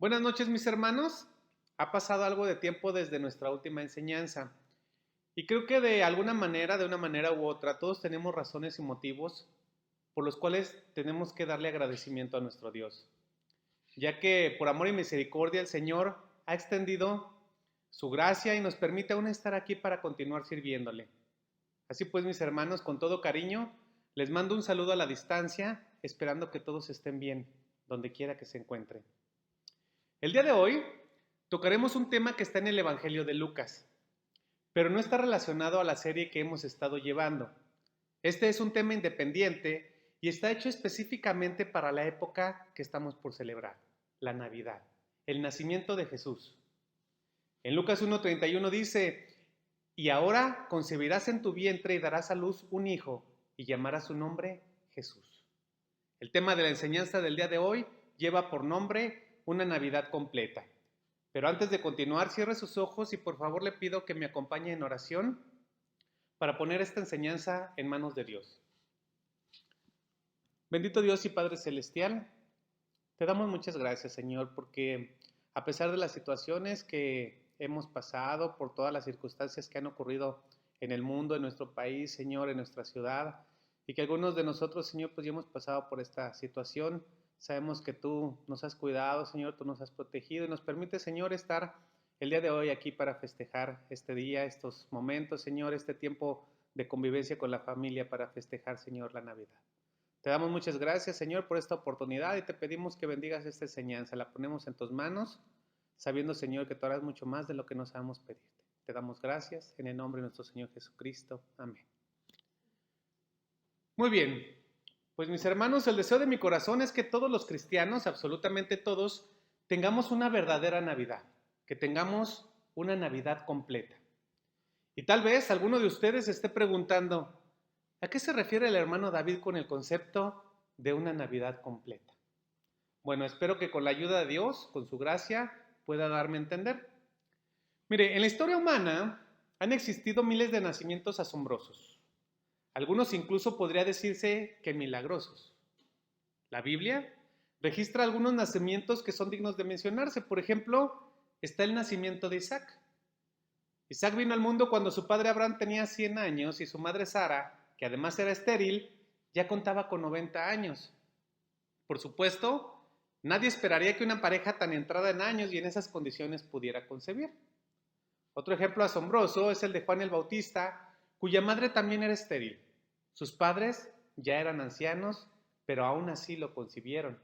Buenas noches, mis hermanos. Ha pasado algo de tiempo desde nuestra última enseñanza y creo que de alguna manera, de una manera u otra, todos tenemos razones y motivos por los cuales tenemos que darle agradecimiento a nuestro Dios, ya que por amor y misericordia el Señor ha extendido su gracia y nos permite aún estar aquí para continuar sirviéndole. Así pues, mis hermanos, con todo cariño, les mando un saludo a la distancia, esperando que todos estén bien, donde quiera que se encuentren. El día de hoy tocaremos un tema que está en el Evangelio de Lucas, pero no está relacionado a la serie que hemos estado llevando. Este es un tema independiente y está hecho específicamente para la época que estamos por celebrar, la Navidad, el nacimiento de Jesús. En Lucas 1:31 dice, y ahora concebirás en tu vientre y darás a luz un hijo y llamarás su nombre Jesús. El tema de la enseñanza del día de hoy lleva por nombre una Navidad completa. Pero antes de continuar, cierre sus ojos y por favor le pido que me acompañe en oración para poner esta enseñanza en manos de Dios. Bendito Dios y Padre Celestial, te damos muchas gracias, Señor, porque a pesar de las situaciones que hemos pasado, por todas las circunstancias que han ocurrido en el mundo, en nuestro país, Señor, en nuestra ciudad, y que algunos de nosotros, Señor, pues ya hemos pasado por esta situación, sabemos que tú nos has cuidado, Señor, tú nos has protegido y nos permite, Señor, estar el día de hoy aquí para festejar este día, estos momentos, Señor, este tiempo de convivencia con la familia para festejar, Señor, la Navidad. Te damos muchas gracias, Señor, por esta oportunidad y te pedimos que bendigas esta enseñanza. La ponemos en tus manos, sabiendo, Señor, que tú harás mucho más de lo que nos sabemos pedirte. Te damos gracias en el nombre de nuestro Señor Jesucristo. Amén. Muy bien, pues mis hermanos, el deseo de mi corazón es que todos los cristianos, absolutamente todos, tengamos una verdadera Navidad, que tengamos una Navidad completa. Y tal vez alguno de ustedes esté preguntando, ¿a qué se refiere el hermano David con el concepto de una Navidad completa? Bueno, espero que con la ayuda de Dios, con su gracia, pueda darme a entender. Mire, en la historia humana han existido miles de nacimientos asombrosos. Algunos incluso podría decirse que milagrosos. La Biblia registra algunos nacimientos que son dignos de mencionarse. Por ejemplo, está el nacimiento de Isaac. Isaac vino al mundo cuando su padre Abraham tenía 100 años y su madre Sara, que además era estéril, ya contaba con 90 años. Por supuesto, nadie esperaría que una pareja tan entrada en años y en esas condiciones pudiera concebir. Otro ejemplo asombroso es el de Juan el Bautista, cuya madre también era estéril. Sus padres ya eran ancianos, pero aún así lo concibieron.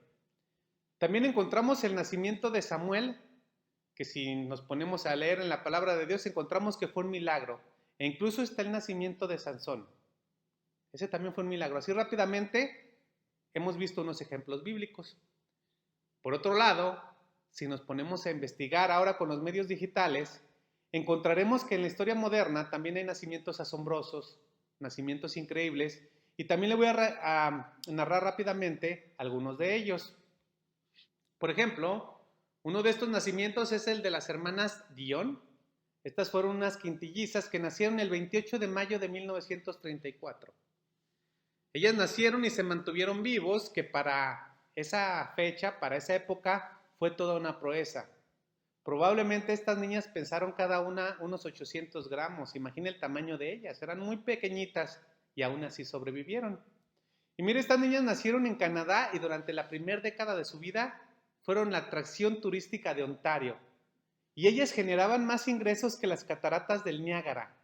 También encontramos el nacimiento de Samuel, que si nos ponemos a leer en la palabra de Dios encontramos que fue un milagro. E incluso está el nacimiento de Sansón. Ese también fue un milagro. Así rápidamente hemos visto unos ejemplos bíblicos. Por otro lado, si nos ponemos a investigar ahora con los medios digitales, encontraremos que en la historia moderna también hay nacimientos asombrosos, nacimientos increíbles, y también le voy a narrar rápidamente algunos de ellos. Por ejemplo, uno de estos nacimientos es el de las hermanas Dion. Estas fueron unas quintillizas que nacieron el 28 de mayo de 1934. Ellas nacieron y se mantuvieron vivos, que para esa fecha, para esa época, fue toda una proeza. Probablemente estas niñas pensaron cada una unos 800 gramos. Imagina el tamaño de ellas. Eran muy pequeñitas y aún así sobrevivieron. Y mire, estas niñas nacieron en Canadá y durante la primera década de su vida fueron la atracción turística de Ontario. Y ellas generaban más ingresos que las cataratas del Niágara.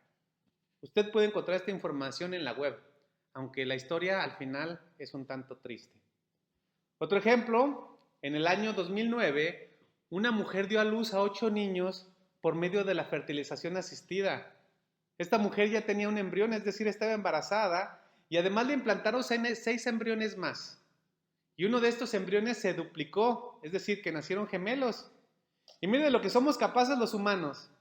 Usted puede encontrar esta información en la web, aunque la historia al final es un tanto triste. Otro ejemplo, en el año 2009, una mujer dio a luz a 8 niños por medio de la fertilización asistida. Esta mujer ya tenía un embrión, es decir, estaba embarazada, y además le implantaron 6 embriones más. Y uno de estos embriones se duplicó, es decir, que nacieron gemelos. Y mire de lo que somos capaces los humanos.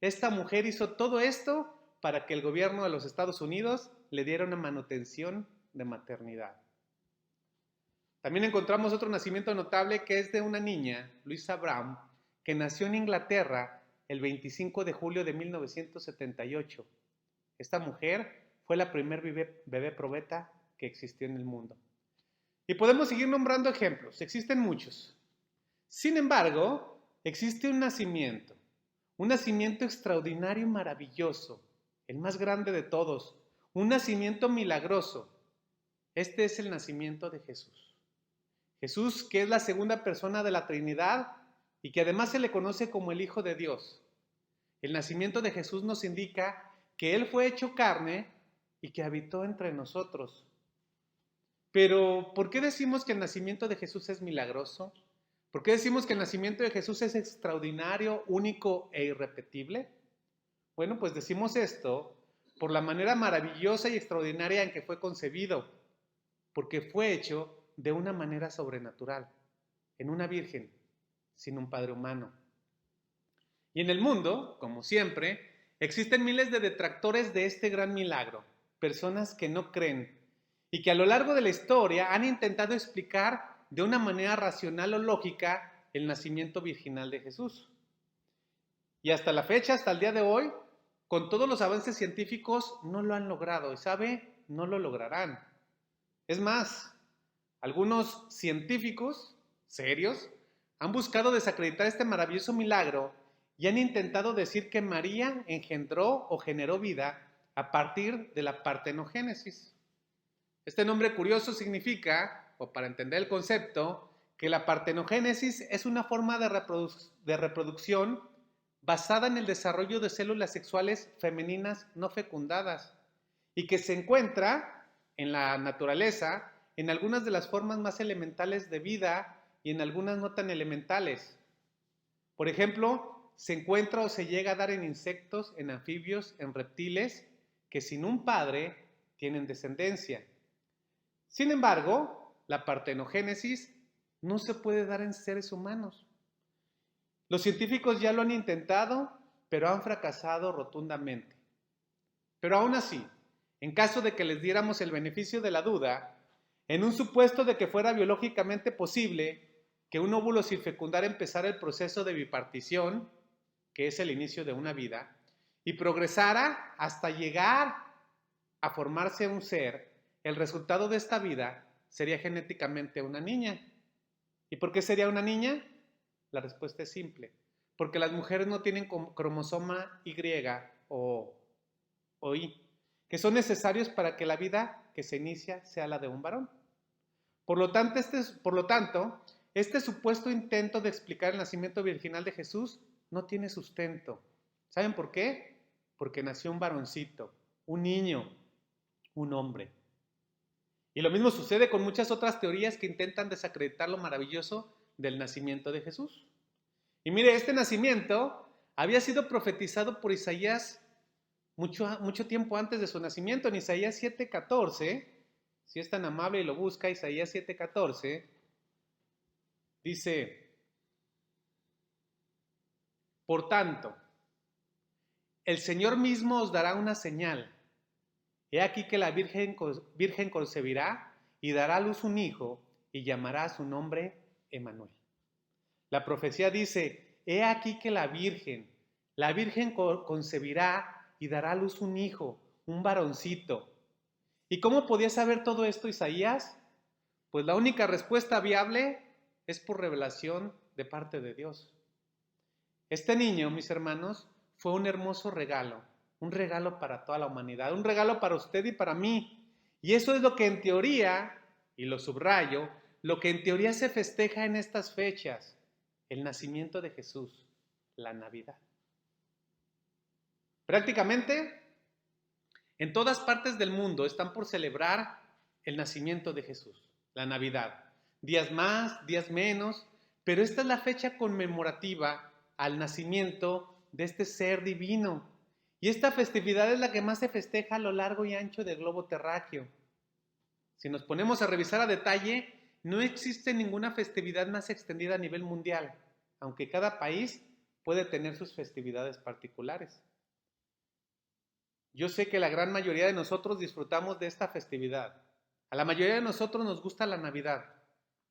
Esta mujer hizo todo esto para que el gobierno de los Estados Unidos le diera una manutención de maternidad. También encontramos otro nacimiento notable que es de una niña, Louisa Brown, que nació en Inglaterra el 25 de julio de 1978. Esta mujer fue la primer bebé probeta que existió en el mundo. Y podemos seguir nombrando ejemplos, existen muchos. Sin embargo, existe un nacimiento extraordinario y maravilloso, el más grande de todos, un nacimiento milagroso. Este es el nacimiento de Jesús. Jesús, que es la segunda persona de la Trinidad y que además se le conoce como el Hijo de Dios. El nacimiento de Jesús nos indica que Él fue hecho carne y que habitó entre nosotros. Pero, ¿por qué decimos que el nacimiento de Jesús es milagroso? ¿Por qué decimos que el nacimiento de Jesús es extraordinario, único e irrepetible? Bueno, pues decimos esto por la manera maravillosa y extraordinaria en que fue concebido, porque fue hecho de una manera sobrenatural, en una virgen, sin un padre humano. Y en el mundo, como siempre, existen miles de detractores de este gran milagro, personas que no creen y que a lo largo de la historia han intentado explicar de una manera racional o lógica el nacimiento virginal de Jesús. Y hasta la fecha, hasta el día de hoy, con todos los avances científicos, no lo han logrado y sabe, no lo lograrán. Es más, algunos científicos serios han buscado desacreditar este maravilloso milagro y han intentado decir que María engendró o generó vida a partir de la partenogénesis. Este nombre curioso significa, o para entender el concepto, que la partenogénesis es una forma de reproducción basada en el desarrollo de células sexuales femeninas no fecundadas y que se encuentra en la naturaleza en algunas de las formas más elementales de vida y en algunas no tan elementales. Por ejemplo, se encuentra o se llega a dar en insectos, en anfibios, en reptiles, que sin un padre tienen descendencia. Sin embargo, la partenogénesis no se puede dar en seres humanos. Los científicos ya lo han intentado, pero han fracasado rotundamente. Pero aún así, en caso de que les diéramos el beneficio de la duda, en un supuesto de que fuera biológicamente posible que un óvulo sin fecundar empezara el proceso de bipartición, que es el inicio de una vida, y progresara hasta llegar a formarse un ser, el resultado de esta vida sería genéticamente una niña. ¿Y por qué sería una niña? La respuesta es simple. Porque las mujeres no tienen cromosoma Y o Y, que son necesarios para que la vida que se inicia sea la de un varón. Por lo tanto, este supuesto intento de explicar el nacimiento virginal de Jesús no tiene sustento. ¿Saben por qué? Porque nació un varoncito, un niño, un hombre. Y lo mismo sucede con muchas otras teorías que intentan desacreditar lo maravilloso del nacimiento de Jesús. Y mire, este nacimiento había sido profetizado por Isaías mucho tiempo antes de su nacimiento. En Isaías 7:14, si es tan amable y lo busca, Isaías 7:14, dice: por tanto, el Señor mismo os dará una señal. He aquí que la virgen concebirá y dará a luz un hijo y llamará a su nombre Emmanuel. La profecía dice: he aquí que la virgen concebirá y dará a luz un hijo, un varoncito. ¿Y cómo podía saber todo esto Isaías? Pues la única respuesta viable es por revelación de parte de Dios. Este niño, mis hermanos, fue un hermoso regalo, un regalo para toda la humanidad, un regalo para usted y para mí. Y eso es lo que en teoría, y lo subrayo, lo que en teoría se festeja en estas fechas, el nacimiento de Jesús, la Navidad. Prácticamente, en todas partes del mundo están por celebrar el nacimiento de Jesús, la Navidad. Días más, días menos, pero esta es la fecha conmemorativa al nacimiento de este ser divino. Y esta festividad es la que más se festeja a lo largo y ancho del globo terráqueo. Si nos ponemos a revisar a detalle, no existe ninguna festividad más extendida a nivel mundial, aunque cada país puede tener sus festividades particulares. Yo sé que la gran mayoría de nosotros disfrutamos de esta festividad. A la mayoría de nosotros nos gusta la Navidad.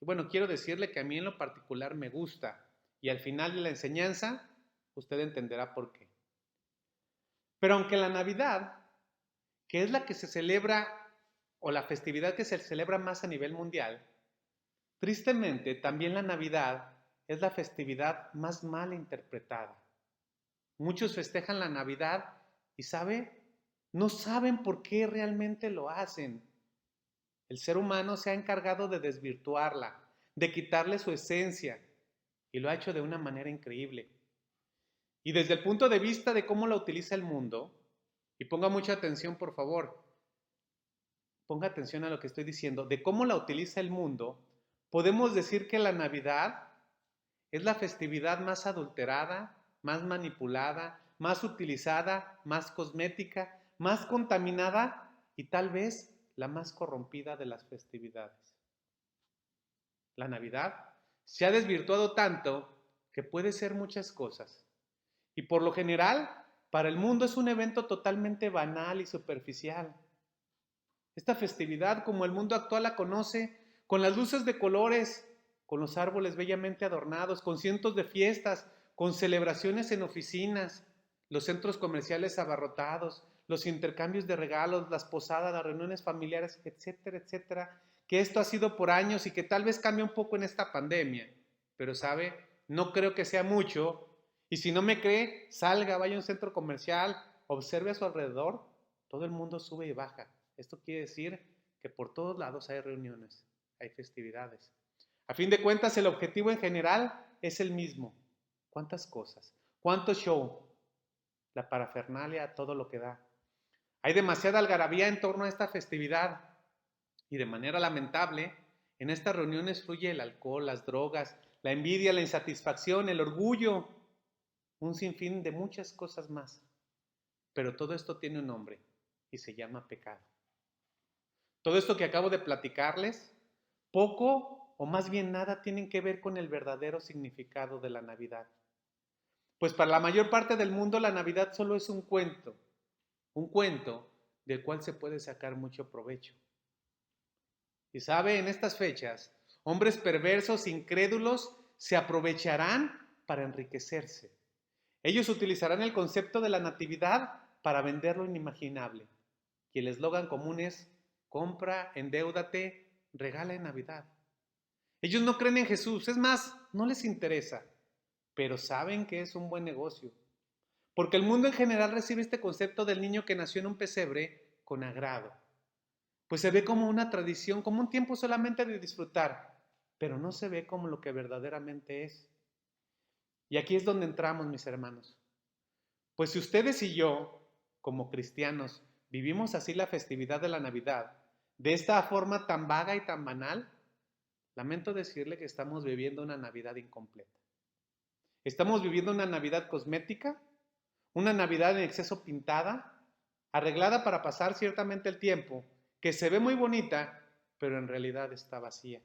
Y bueno, quiero decirle que a mí en lo particular me gusta. Y al final de la enseñanza, usted entenderá por qué. Pero aunque la Navidad, que es la que se celebra, o la festividad que se celebra más a nivel mundial, tristemente también la Navidad es la festividad más mal interpretada. Muchos festejan la Navidad y no saben por qué realmente lo hacen. El ser humano se ha encargado de desvirtuarla, de quitarle su esencia, y lo ha hecho de una manera increíble. Y desde el punto de vista de cómo la utiliza el mundo, y ponga mucha atención por favor, ponga atención a lo que estoy diciendo, de cómo la utiliza el mundo, podemos decir que la Navidad es la festividad más adulterada, más manipulada, más utilizada, más cosmética, más contaminada y tal vez la más corrompida de las festividades. La Navidad se ha desvirtuado tanto que puede ser muchas cosas. Y por lo general, para el mundo es un evento totalmente banal y superficial. Esta festividad, como el mundo actual la conoce, con las luces de colores, con los árboles bellamente adornados, con cientos de fiestas, con celebraciones en oficinas, los centros comerciales abarrotados, los intercambios de regalos, las posadas, las reuniones familiares, etcétera, etcétera, que esto ha sido por años y que tal vez cambie un poco en esta pandemia, pero no creo que sea mucho, y si no me cree, salga, vaya a un centro comercial, observe a su alrededor, todo el mundo sube y baja. Esto quiere decir que por todos lados hay reuniones, hay festividades. A fin de cuentas, el objetivo en general es el mismo. ¿Cuántas cosas? ¿Cuánto show? La parafernalia, todo lo que da. Hay demasiada algarabía en torno a esta festividad y de manera lamentable, en estas reuniones fluye el alcohol, las drogas, la envidia, la insatisfacción, el orgullo, un sinfín de muchas cosas más. Pero todo esto tiene un nombre y se llama pecado. Todo esto que acabo de platicarles, poco o más bien nada tienen que ver con el verdadero significado de la Navidad. Pues para la mayor parte del mundo la Navidad solo es un cuento del cual se puede sacar mucho provecho. Y en estas fechas, hombres perversos, incrédulos, se aprovecharán para enriquecerse. Ellos utilizarán el concepto de la natividad para vender lo inimaginable. Y el eslogan común es: compra, endeúdate, regala en Navidad. Ellos no creen en Jesús, es más, no les interesa, pero saben que es un buen negocio. Porque el mundo en general recibe este concepto del niño que nació en un pesebre con agrado. Pues se ve como una tradición, como un tiempo solamente de disfrutar, pero no se ve como lo que verdaderamente es. Y aquí es donde entramos, mis hermanos. Pues si ustedes y yo, como cristianos, vivimos así la festividad de la Navidad, de esta forma tan vaga y tan banal, lamento decirle que estamos viviendo una Navidad incompleta. Estamos viviendo una Navidad cosmética, una Navidad en exceso pintada, arreglada para pasar ciertamente el tiempo, que se ve muy bonita, pero en realidad está vacía.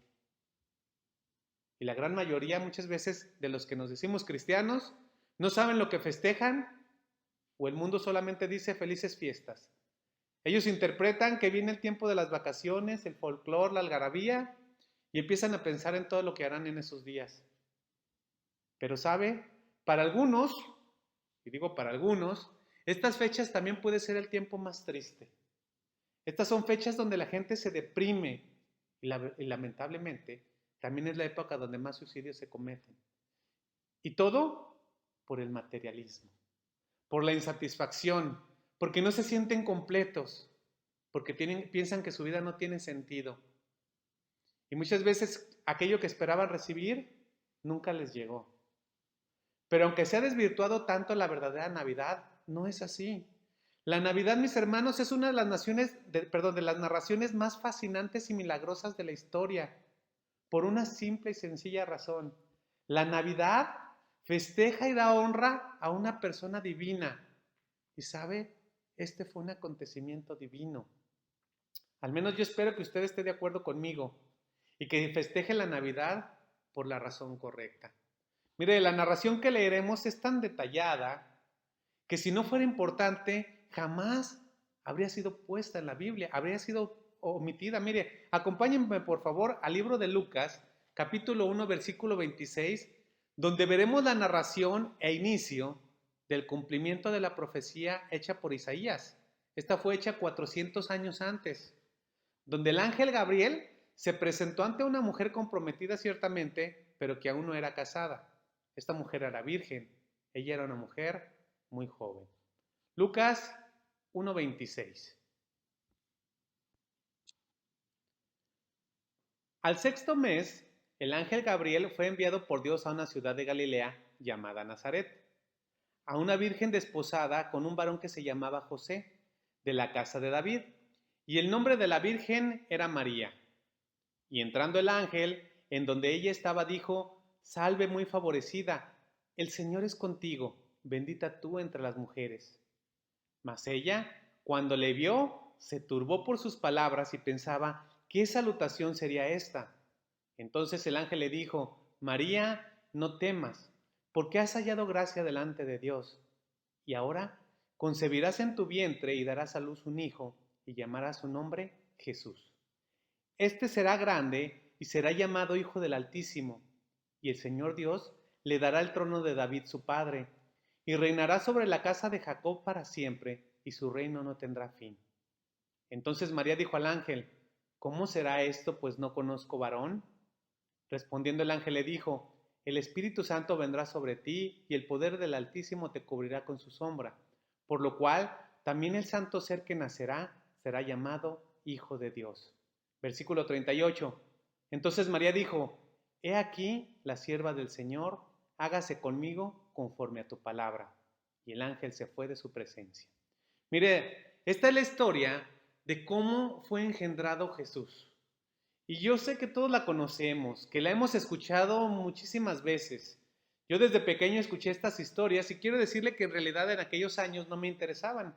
Y la gran mayoría, muchas veces, de los que nos decimos cristianos, no saben lo que festejan, o el mundo solamente dice felices fiestas. Ellos interpretan que viene el tiempo de las vacaciones, el folclore, la algarabía, y empiezan a pensar en todo lo que harán en esos días. Pero para algunos, y digo para algunos, estas fechas también puede ser el tiempo más triste. Estas son fechas donde la gente se deprime y lamentablemente también es la época donde más suicidios se cometen. Y todo por el materialismo, por la insatisfacción, porque no se sienten completos, porque piensan que su vida no tiene sentido. Y muchas veces aquello que esperaban recibir nunca les llegó. Pero aunque se ha desvirtuado tanto la verdadera Navidad, no es así. La Navidad, mis hermanos, es una de las narraciones más fascinantes y milagrosas de la historia, por una simple y sencilla razón. La Navidad festeja y da honra a una persona divina. Y este fue un acontecimiento divino. Al menos yo espero que usted esté de acuerdo conmigo y que festeje la Navidad por la razón correcta. Mire, la narración que leeremos es tan detallada que si no fuera importante, jamás habría sido puesta en la Biblia, habría sido omitida. Mire, acompáñenme por favor al libro de Lucas, capítulo 1, versículo 26, donde veremos la narración e inicio del cumplimiento de la profecía hecha por Isaías. Esta fue hecha 400 años antes, donde el ángel Gabriel se presentó ante una mujer comprometida ciertamente, pero que aún no era casada. Esta mujer era virgen. Ella era una mujer muy joven. Lucas 1:26. Al sexto mes, el ángel Gabriel fue enviado por Dios a una ciudad de Galilea llamada Nazaret, a una virgen desposada con un varón que se llamaba José, de la casa de David, y el nombre de la virgen era María. Y entrando el ángel, en donde ella estaba, dijo: Salve muy favorecida, el Señor es contigo, bendita tú entre las mujeres. Mas ella, cuando le vio, se turbó por sus palabras y pensaba: ¿qué salutación sería esta? Entonces el ángel le dijo: María, no temas, porque has hallado gracia delante de Dios. Y ahora concebirás en tu vientre y darás a luz un hijo, y llamarás su nombre Jesús. Este será grande y será llamado Hijo del Altísimo, y el Señor Dios le dará el trono de David su padre, y reinará sobre la casa de Jacob para siempre, y su reino no tendrá fin. Entonces María dijo al ángel: ¿cómo será esto, pues no conozco varón? Respondiendo el ángel le dijo: el Espíritu Santo vendrá sobre ti, y el poder del Altísimo te cubrirá con su sombra, por lo cual también el santo ser que nacerá será llamado Hijo de Dios. Versículo 38. Entonces María dijo: He aquí la sierva del Señor, hágase conmigo conforme a tu palabra. Y el ángel se fue de su presencia. Mire, esta es la historia de cómo fue engendrado Jesús. Y yo sé que todos la conocemos, que la hemos escuchado muchísimas veces. Yo desde pequeño escuché estas historias y quiero decirle que en realidad en aquellos años no me interesaban.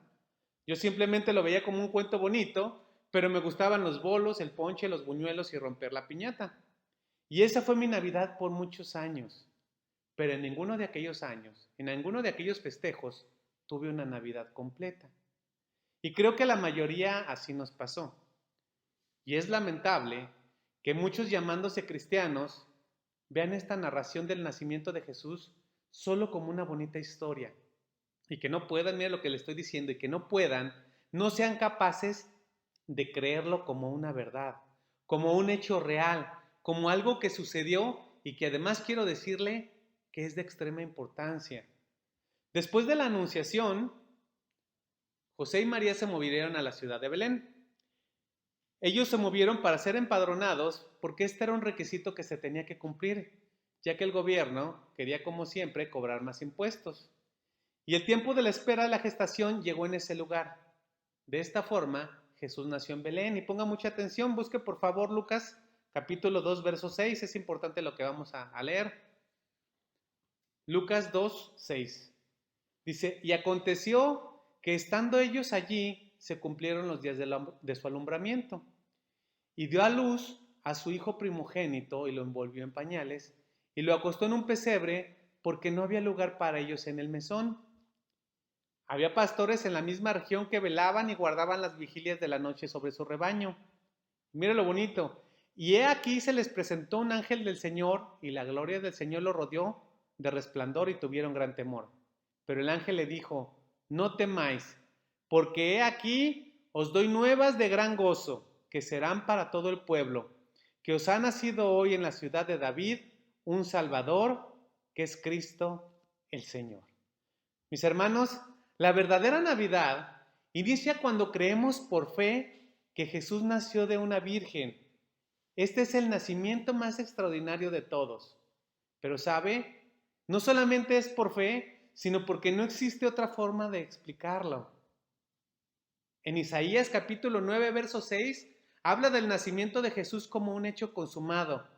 Yo simplemente lo veía como un cuento bonito, pero me gustaban los bolos, el ponche, los buñuelos y romper la piñata. Y esa fue mi Navidad por muchos años. Pero en ninguno de aquellos años, en ninguno de aquellos festejos, tuve una Navidad completa. Y creo que la mayoría así nos pasó. Y es lamentable que muchos llamándose cristianos vean esta narración del nacimiento de Jesús solo como una bonita historia. Y que no puedan, mira lo que le estoy diciendo, y que no puedan, no sean capaces de creerlo como una verdad, como un hecho real, como algo que sucedió y que además quiero decirle que es de extrema importancia. Después de la anunciación, José y María se movieron a la ciudad de Belén. Ellos se movieron para ser empadronados porque este era un requisito que se tenía que cumplir, ya que el gobierno quería, como siempre, cobrar más impuestos. Y el tiempo de la espera de la gestación llegó en ese lugar. De esta forma, Jesús nació en Belén. Y ponga mucha atención, busque por favor Lucas capítulo 2, verso 6. Es importante lo que vamos a leer. Lucas 2, 6. Dice: y aconteció que estando ellos allí, se cumplieron los días de su alumbramiento. Y dio a luz a su hijo primogénito y lo envolvió en pañales y lo acostó en un pesebre porque no había lugar para ellos en el mesón. Había pastores en la misma región que velaban y guardaban las vigilias de la noche sobre su rebaño. Mira lo bonito. Y he aquí se les presentó un ángel del Señor y la gloria del Señor lo rodeó de resplandor y tuvieron gran temor. Pero el ángel le dijo: no temáis, porque he aquí os doy nuevas de gran gozo, que serán para todo el pueblo, que os ha nacido hoy en la ciudad de David un Salvador, que es Cristo el Señor. Mis hermanos, la verdadera Navidad inicia cuando creemos por fe que Jesús nació de una virgen. Este es el nacimiento más extraordinario de todos. Pero ¿sabe? No solamente es por fe, sino porque no existe otra forma de explicarlo. En Isaías capítulo 9, verso 6, habla del nacimiento de Jesús como un hecho consumado.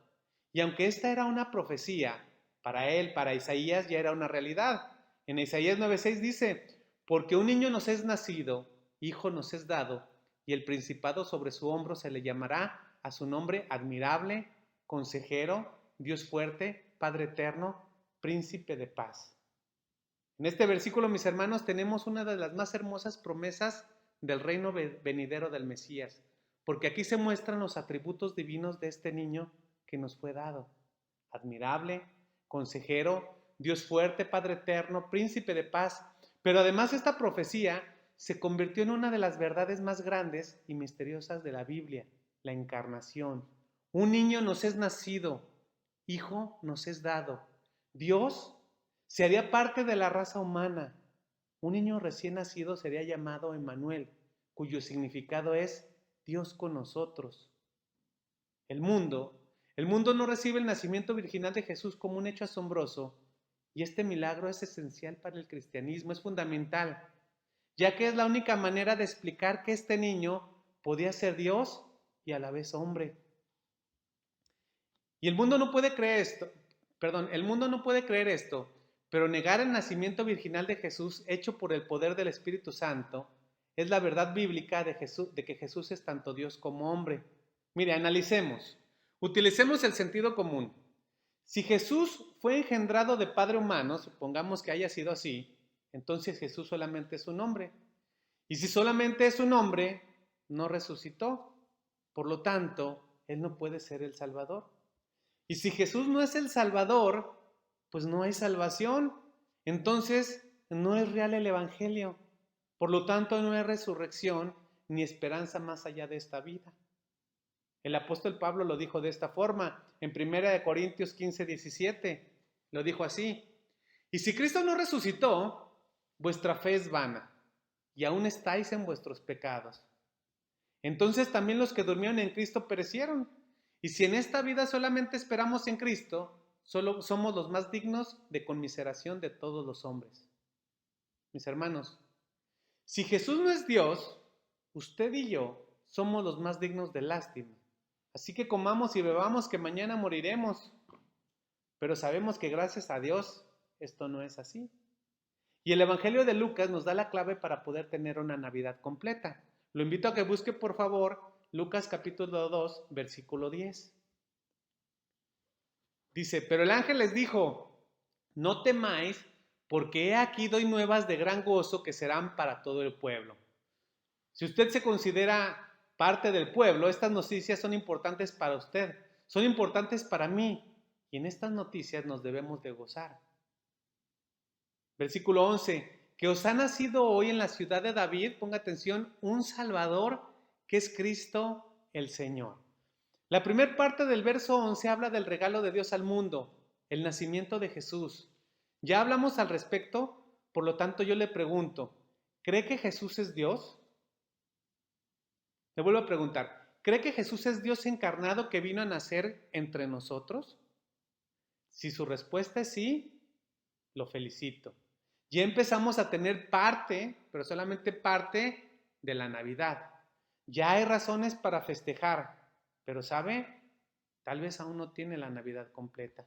Y aunque esta era una profecía, para él, para Isaías, ya era una realidad. En Isaías 9:6 dice: porque un niño nos es nacido, hijo nos es dado, y el principado sobre su hombro se le llamará a su nombre admirable, consejero, Dios fuerte, Padre eterno, príncipe de paz. En este versículo, mis hermanos, tenemos una de las más hermosas promesas del reino venidero del Mesías, porque aquí se muestran los atributos divinos de este niño que nos fue dado: admirable, consejero, Dios fuerte, Padre eterno, príncipe de paz. Pero además esta profecía se convirtió en una de las verdades más grandes y misteriosas de la Biblia: la encarnación. Un niño nos es nacido. Hijo nos es dado. Dios se haría parte de la raza humana. Un niño recién nacido sería llamado Emmanuel, cuyo significado es Dios con nosotros. El mundo, el mundo no recibe el nacimiento virginal de Jesús como un hecho asombroso, y este milagro es esencial para el cristianismo, es fundamental, ya que es la única manera de explicar que este niño podía ser Dios y a la vez hombre. Y el mundo no puede creer esto, el mundo no puede creer esto, pero negar el nacimiento virginal de Jesús hecho por el poder del Espíritu Santo es la verdad bíblica de que Jesús es tanto Dios como hombre. Mire, analicemos. Utilicemos el sentido común. Si Jesús fue engendrado de padre humano, supongamos que haya sido así, entonces Jesús solamente es un hombre. Y si solamente es un hombre, no resucitó. Por lo tanto, Él no puede ser el Salvador. Y si Jesús no es el Salvador, pues no hay salvación. Entonces, no es real el Evangelio. Por lo tanto, no hay resurrección ni esperanza más allá de esta vida. El apóstol Pablo lo dijo de esta forma, en 1 Corintios 15, 17, lo dijo así: y si Cristo no resucitó, vuestra fe es vana, y aún estáis en vuestros pecados. Entonces también los que durmieron en Cristo perecieron. Y si en esta vida solamente esperamos en Cristo, solo somos los más dignos de conmiseración de todos los hombres. Mis hermanos, si Jesús no es Dios, usted y yo somos los más dignos de lástima. Así que comamos y bebamos, que mañana moriremos. Pero sabemos que gracias a Dios esto no es así. Y el Evangelio de Lucas nos da la clave para poder tener una Navidad completa. Lo invito a que busque, por favor, Lucas capítulo 2, versículo 10. Dice: pero el ángel les dijo: no temáis, porque he aquí doy nuevas de gran gozo que serán para todo el pueblo. Si usted se considera parte del pueblo, estas noticias son importantes para usted, son importantes para mí, y en estas noticias nos debemos de gozar. Versículo 11, que os ha nacido hoy en la ciudad de David, ponga atención, un Salvador, que es Cristo el Señor. La primera parte del verso 11 habla del regalo de Dios al mundo, el nacimiento de Jesús. Ya hablamos al respecto, por lo tanto yo le pregunto, ¿cree que Jesús es Dios? Le vuelvo a preguntar, ¿cree que Jesús es Dios encarnado que vino a nacer entre nosotros? Si su respuesta es sí, lo felicito. Ya empezamos a tener parte, pero solamente parte, de la Navidad. Ya hay razones para festejar, pero ¿sabe? Tal vez aún no tiene la Navidad completa.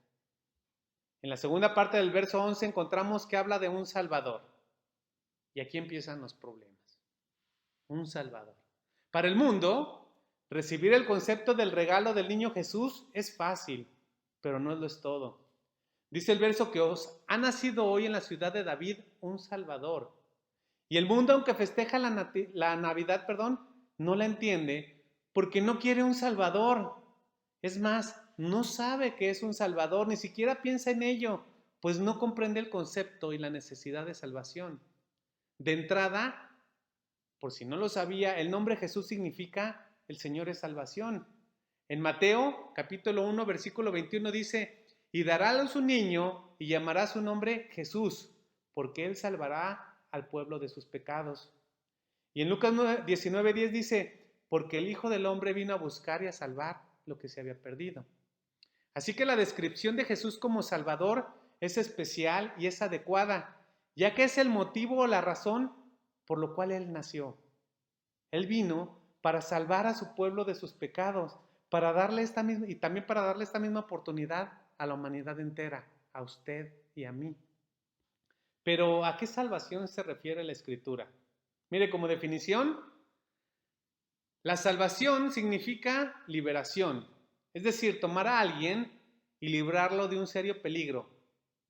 En la segunda parte del verso 11 encontramos que habla de un Salvador. Y aquí empiezan los problemas. Un Salvador. Para el mundo, recibir el concepto del regalo del niño Jesús es fácil, pero no lo es todo. Dice el verso que os ha nacido hoy en la ciudad de David un Salvador. Y el mundo, aunque festeja la Navidad, no la entiende porque no quiere un Salvador. Es más, no sabe que es un Salvador, ni siquiera piensa en ello, pues no comprende el concepto y la necesidad de salvación. De entrada, por si no lo sabía, el nombre Jesús significa el Señor es salvación. En Mateo capítulo 1 versículo 21 dice: y dará a luz un niño y llamará su nombre Jesús, porque él salvará al pueblo de sus pecados. Y en Lucas 19:10 dice: porque el Hijo del Hombre vino a buscar y a salvar lo que se había perdido. Así que la descripción de Jesús como Salvador es especial y es adecuada, ya que es el motivo o la razón por lo cual Él nació. Él vino para salvar a su pueblo de sus pecados, para darle esta misma, y también para darle esta misma oportunidad a la humanidad entera, a usted y a mí. Pero ¿a qué salvación se refiere la Escritura? Mire, como definición, la salvación significa liberación, es decir, tomar a alguien y librarlo de un serio peligro,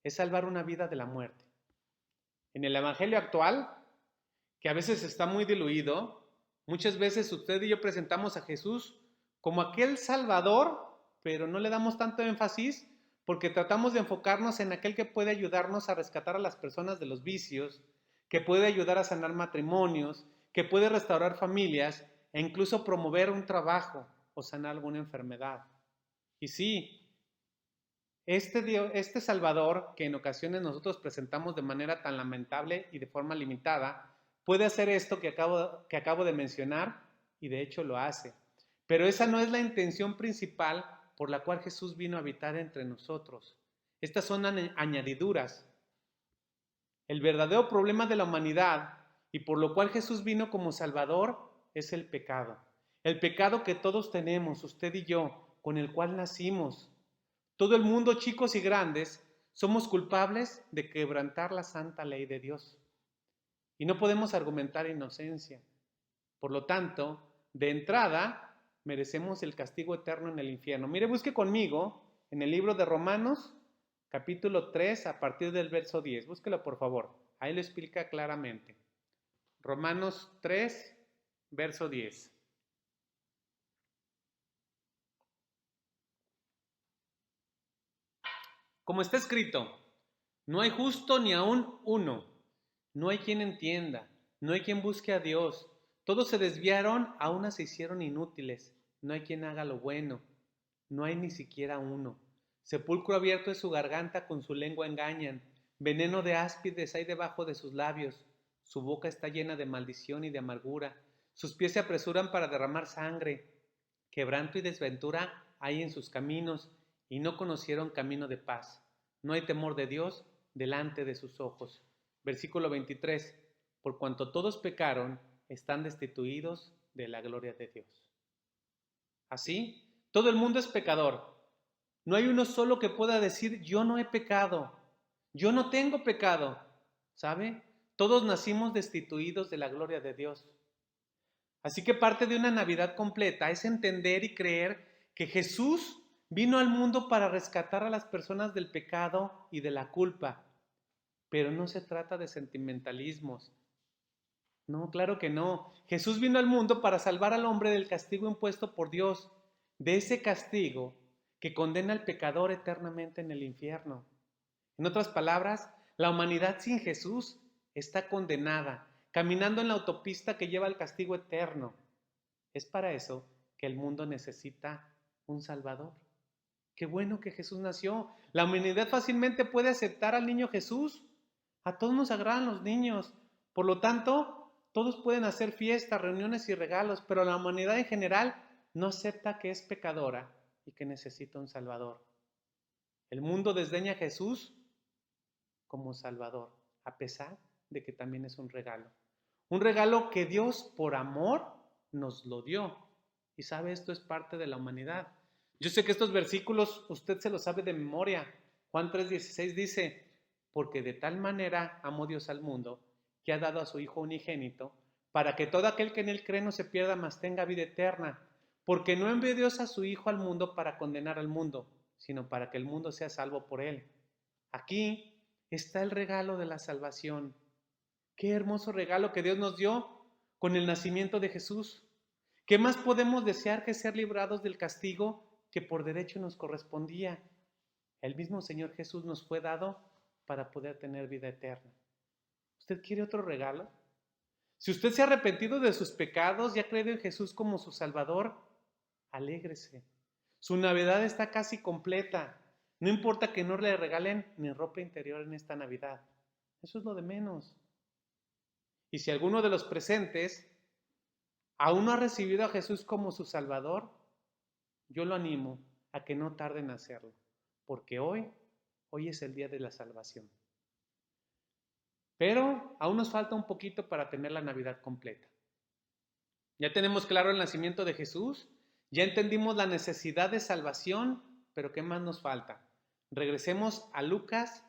es salvar una vida de la muerte. En el Evangelio actual, que a veces está muy diluido, muchas veces usted y yo presentamos a Jesús como aquel Salvador, pero no le damos tanto énfasis porque tratamos de enfocarnos en aquel que puede ayudarnos a rescatar a las personas de los vicios, que puede ayudar a sanar matrimonios, que puede restaurar familias e incluso promover un trabajo o sanar alguna enfermedad. Y sí, Este Salvador, que en ocasiones nosotros presentamos de manera tan lamentable y de forma limitada, puede hacer esto que acabo de mencionar, y de hecho lo hace. Pero esa no es la intención principal por la cual Jesús vino a habitar entre nosotros. Estas son añadiduras. El verdadero problema de la humanidad, y por lo cual Jesús vino como Salvador, es el pecado. El pecado que todos tenemos, usted y yo, con el cual nacimos. Todo el mundo, chicos y grandes, somos culpables de quebrantar la santa ley de Dios. Y no podemos argumentar inocencia. Por lo tanto, de entrada, merecemos el castigo eterno en el infierno. Mire, busque conmigo en el libro de Romanos, capítulo 3, a partir del verso 10. Búsquelo, por favor. Ahí lo explica claramente. Romanos 3, verso 10. Como está escrito, no hay justo ni aún uno, no hay quien entienda, no hay quien busque a Dios. Todos se desviaron, a una se hicieron inútiles, no hay quien haga lo bueno, no hay ni siquiera uno. Sepulcro abierto es su garganta, con su lengua engañan, veneno de áspides hay debajo de sus labios, su boca está llena de maldición y de amargura, sus pies se apresuran para derramar sangre, quebranto y desventura hay en sus caminos, y no conocieron camino de paz. No hay temor de Dios delante de sus ojos. Versículo 23. Por cuanto todos pecaron, están destituidos de la gloria de Dios. Así, todo el mundo es pecador. No hay uno solo que pueda decir, yo no he pecado, yo no tengo pecado. ¿Sabe? Todos nacimos destituidos de la gloria de Dios. Así que parte de una Navidad completa es entender y creer que Jesús vino al mundo para rescatar a las personas del pecado y de la culpa. Pero no se trata de sentimentalismos. No, claro que no. Jesús vino al mundo para salvar al hombre del castigo impuesto por Dios, de ese castigo que condena al pecador eternamente en el infierno. En otras palabras, la humanidad sin Jesús está condenada, caminando en la autopista que lleva al castigo eterno. Es para eso que el mundo necesita un Salvador. Qué bueno que Jesús nació. La humanidad fácilmente puede aceptar al niño Jesús. A todos nos agradan los niños. Por lo tanto, todos pueden hacer fiestas, reuniones y regalos, pero la humanidad en general no acepta que es pecadora y que necesita un Salvador. El mundo desdeña a Jesús como Salvador, a pesar de que también es un regalo. Un regalo que Dios, por amor, nos lo dio. Y sabe, esto es parte de la humanidad. Yo sé que estos versículos usted se los sabe de memoria. Juan 3:16 dice, porque de tal manera amó Dios al mundo, que ha dado a su Hijo unigénito, para que todo aquel que en él cree no se pierda, mas tenga vida eterna. Porque no envió Dios a su Hijo al mundo para condenar al mundo, sino para que el mundo sea salvo por él. Aquí está el regalo de la salvación. Qué hermoso regalo que Dios nos dio con el nacimiento de Jesús. ¿Qué más podemos desear que ser librados del castigo que por derecho nos correspondía? El mismo Señor Jesús nos fue dado para poder tener vida eterna. ¿Usted quiere otro regalo? Si usted se ha arrepentido de sus pecados y ha creído en Jesús como su Salvador, alégrese. Su Navidad está casi completa. No importa que no le regalen ni ropa interior en esta Navidad. Eso es lo de menos. Y si alguno de los presentes aún no ha recibido a Jesús como su Salvador, yo lo animo a que no tarde en hacerlo, porque hoy es el día de la salvación. Pero aún nos falta un poquito para tener la Navidad completa. Ya tenemos claro el nacimiento de Jesús, ya entendimos la necesidad de salvación, pero ¿qué más nos falta? Regresemos a Lucas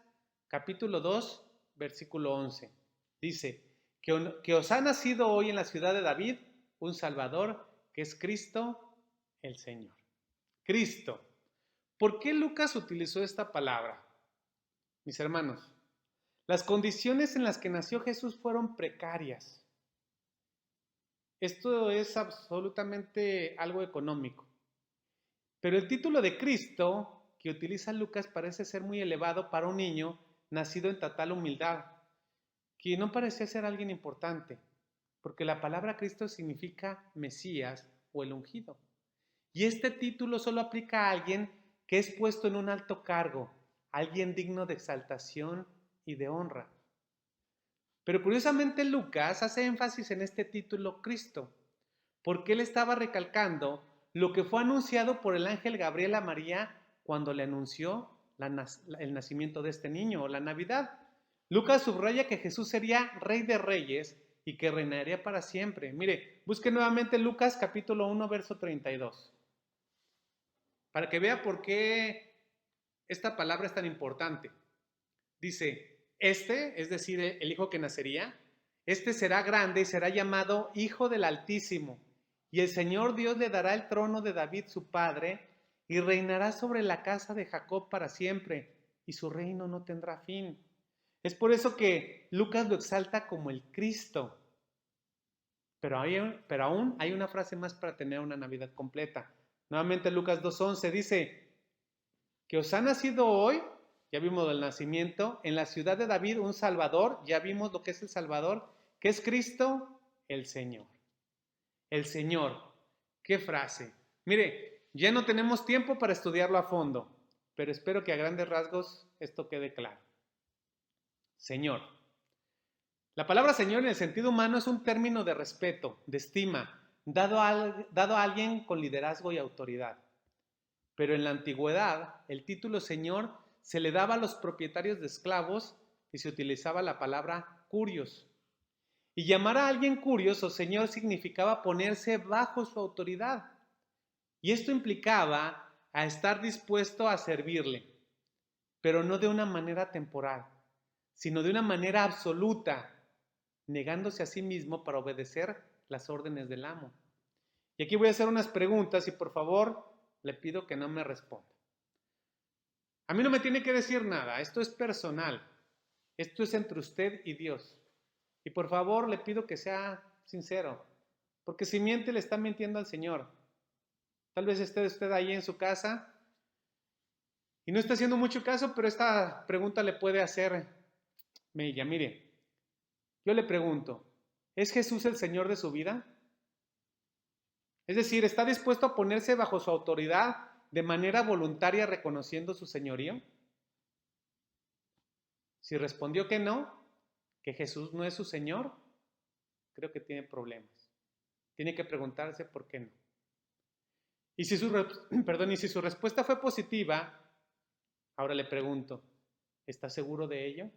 capítulo 2, versículo 11. Dice, que os ha nacido hoy en la ciudad de David un Salvador, que es Cristo el Señor. Cristo. ¿Por qué Lucas utilizó esta palabra? Mis hermanos, las condiciones en las que nació Jesús fueron precarias. Esto es absolutamente algo económico. Pero el título de Cristo que utiliza Lucas parece ser muy elevado para un niño nacido en total humildad, que no parecía ser alguien importante, porque la palabra Cristo significa Mesías o el ungido. Y este título solo aplica a alguien que es puesto en un alto cargo, alguien digno de exaltación y de honra. Pero curiosamente Lucas hace énfasis en este título Cristo, porque él estaba recalcando lo que fue anunciado por el ángel Gabriel a María cuando le anunció el nacimiento de este niño o la Navidad. Lucas subraya que Jesús sería Rey de Reyes y que reinaría para siempre. Mire, busque nuevamente Lucas capítulo 1, verso 32, para que vea por qué esta palabra es tan importante. Dice, es decir, el hijo que nacería, será grande y será llamado Hijo del Altísimo, y el Señor Dios le dará el trono de David su padre, y reinará sobre la casa de Jacob para siempre, y su reino no tendrá fin. Es por eso que Lucas lo exalta como el Cristo. Pero aún hay una frase más para tener una Navidad completa. Nuevamente Lucas 2:11 dice que os ha nacido hoy, ya vimos el nacimiento, en la ciudad de David un Salvador, ya vimos lo que es el Salvador, que es Cristo el Señor. El Señor, qué frase. Mire, ya no tenemos tiempo para estudiarlo a fondo, pero espero que a grandes rasgos esto quede claro. Señor. La palabra Señor en el sentido humano es un término de respeto, de estima, dado a alguien con liderazgo y autoridad. Pero en la antigüedad, el título Señor se le daba a los propietarios de esclavos y se utilizaba la palabra curios. Y llamar a alguien curios o Señor significaba ponerse bajo su autoridad. Y esto implicaba a estar dispuesto a servirle, pero no de una manera temporal, sino de una manera absoluta, negándose a sí mismo para obedecer las órdenes del amo. Y aquí voy a hacer unas preguntas y por favor le pido que no me responda. A mí no me tiene que decir nada, esto es personal, esto es entre usted y Dios. Y por favor le pido que sea sincero, porque si miente le está mintiendo al Señor. Tal vez esté usted ahí en su casa y no está haciendo mucho caso, pero esta pregunta le puede hacer mella. Mire, yo le pregunto, ¿es Jesús el Señor de su vida? Es decir, ¿está dispuesto a ponerse bajo su autoridad de manera voluntaria reconociendo su señorío? Si respondió que no, que Jesús no es su Señor, creo que tiene problemas. Tiene que preguntarse por qué no. Y si su respuesta fue positiva, ahora le pregunto, ¿está seguro de ello?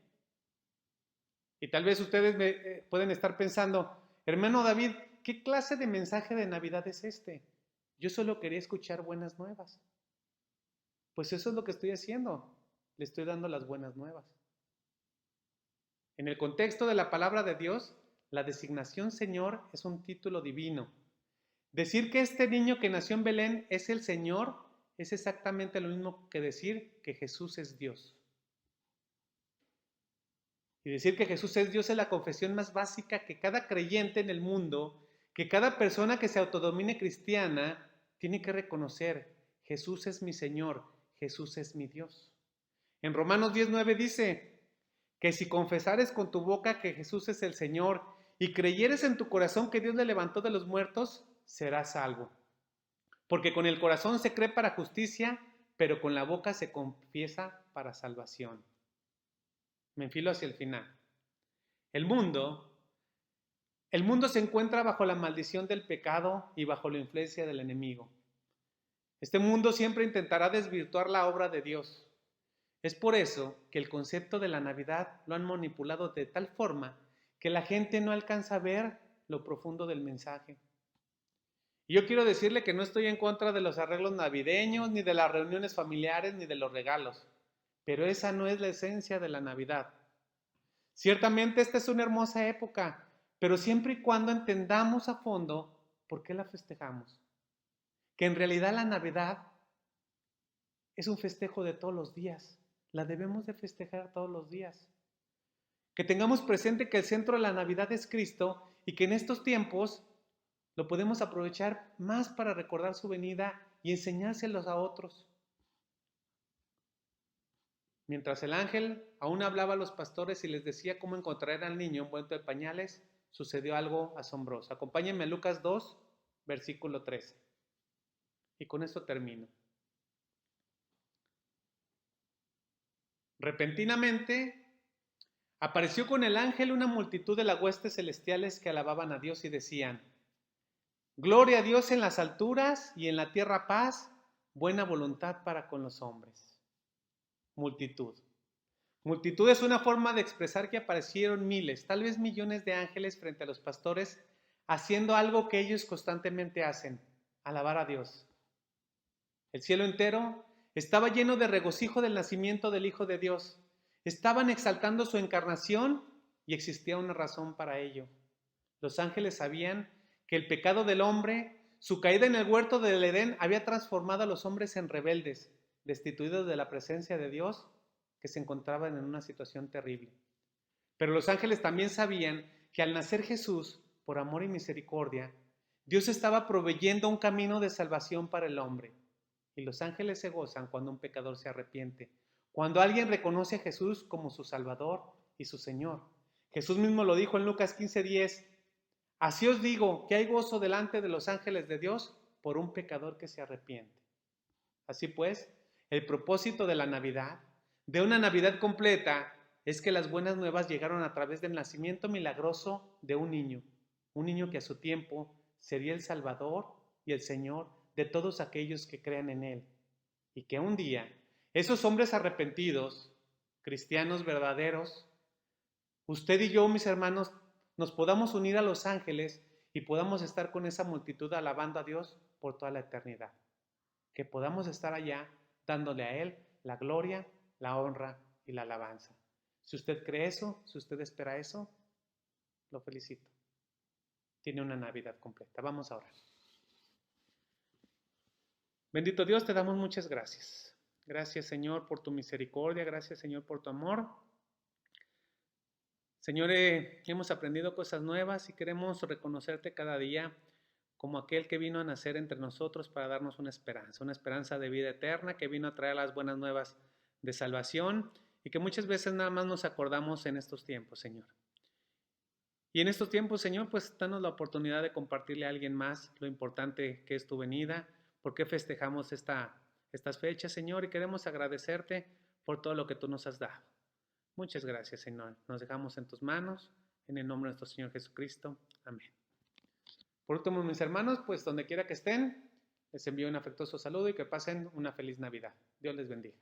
Y tal vez ustedes pueden estar pensando, hermano David, ¿qué clase de mensaje de Navidad es este? Yo solo quería escuchar buenas nuevas. Pues eso es lo que estoy haciendo. Le estoy dando las buenas nuevas. En el contexto de la palabra de Dios, la designación Señor es un título divino. Decir que este niño que nació en Belén es el Señor es exactamente lo mismo que decir que Jesús es Dios. Y decir que Jesús es Dios es la confesión más básica que cada creyente en el mundo, que cada persona que se autodomine cristiana tiene que reconocer. Jesús es mi Señor, Jesús es mi Dios. En Romanos 10:9 dice que si confesares con tu boca que Jesús es el Señor y creyeres en tu corazón que Dios le levantó de los muertos, serás salvo. Porque con el corazón se cree para justicia, pero con la boca se confiesa para salvación. Me enfilo hacia el final. El mundo se encuentra bajo la maldición del pecado y bajo la influencia del enemigo. Este mundo siempre intentará desvirtuar la obra de Dios. Es por eso que el concepto de la Navidad lo han manipulado de tal forma que la gente no alcanza a ver lo profundo del mensaje. Y yo quiero decirle que no estoy en contra de los arreglos navideños, ni de las reuniones familiares, ni de los regalos, pero esa no es la esencia de la Navidad. Ciertamente esta es una hermosa época, pero siempre y cuando entendamos a fondo por qué la festejamos. Que en realidad la Navidad es un festejo de todos los días. La debemos de festejar todos los días. Que tengamos presente que el centro de la Navidad es Cristo y que en estos tiempos lo podemos aprovechar más para recordar su venida y enseñárselos a otros. Mientras el ángel aún hablaba a los pastores y les decía cómo encontrar al niño envuelto de pañales, sucedió algo asombroso. Acompáñenme a Lucas 2, versículo 13. Y con esto termino. Repentinamente apareció con el ángel una multitud de las huestes celestiales que alababan a Dios y decían: Gloria a Dios en las alturas y en la tierra paz, buena voluntad para con los hombres. Multitud. Multitud es una forma de expresar que aparecieron miles, tal vez millones de ángeles frente a los pastores, haciendo algo que ellos constantemente hacen: alabar a Dios. El cielo entero estaba lleno de regocijo del nacimiento del Hijo de Dios. Estaban exaltando su encarnación y existía una razón para ello. Los ángeles sabían que el pecado del hombre, su caída en el huerto del Edén, había transformado a los hombres en rebeldes, destituidos de la presencia de Dios, que se encontraban en una situación terrible. Pero los ángeles también sabían que al nacer Jesús, por amor y misericordia, Dios estaba proveyendo un camino de salvación para el hombre. Y los ángeles se gozan cuando un pecador se arrepiente, cuando alguien reconoce a Jesús como su Salvador y su Señor. Jesús mismo lo dijo en Lucas 15:10: Así os digo que hay gozo delante de los ángeles de Dios por un pecador que se arrepiente. Así pues, el propósito de la Navidad, de una Navidad completa, es que las buenas nuevas llegaron a través del nacimiento milagroso de un niño que a su tiempo sería el Salvador y el Señor de todos aquellos que crean en Él. Y que un día esos hombres arrepentidos, cristianos verdaderos, usted y yo, mis hermanos, nos podamos unir a los ángeles y podamos estar con esa multitud alabando a Dios por toda la eternidad. Que podamos estar allá dándole a Él la gloria, la honra y la alabanza. Si usted cree eso, si usted espera eso, lo felicito. Tiene una Navidad completa. Vamos a orar. Bendito Dios, te damos muchas gracias. Gracias, Señor, por tu misericordia. Gracias, Señor, por tu amor. Señor, hemos aprendido cosas nuevas y queremos reconocerte cada día como aquel que vino a nacer entre nosotros para darnos una esperanza de vida eterna, que vino a traer las buenas nuevas de salvación y que muchas veces nada más nos acordamos en estos tiempos, Señor. Y en estos tiempos, Señor, pues danos la oportunidad de compartirle a alguien más lo importante que es tu venida, por qué festejamos estas fechas, Señor, y queremos agradecerte por todo lo que tú nos has dado. Muchas gracias, Señor. Nos dejamos en tus manos, en el nombre de nuestro Señor Jesucristo. Amén. Por último, mis hermanos, pues donde quiera que estén, les envío un afectuoso saludo y que pasen una feliz Navidad. Dios les bendiga.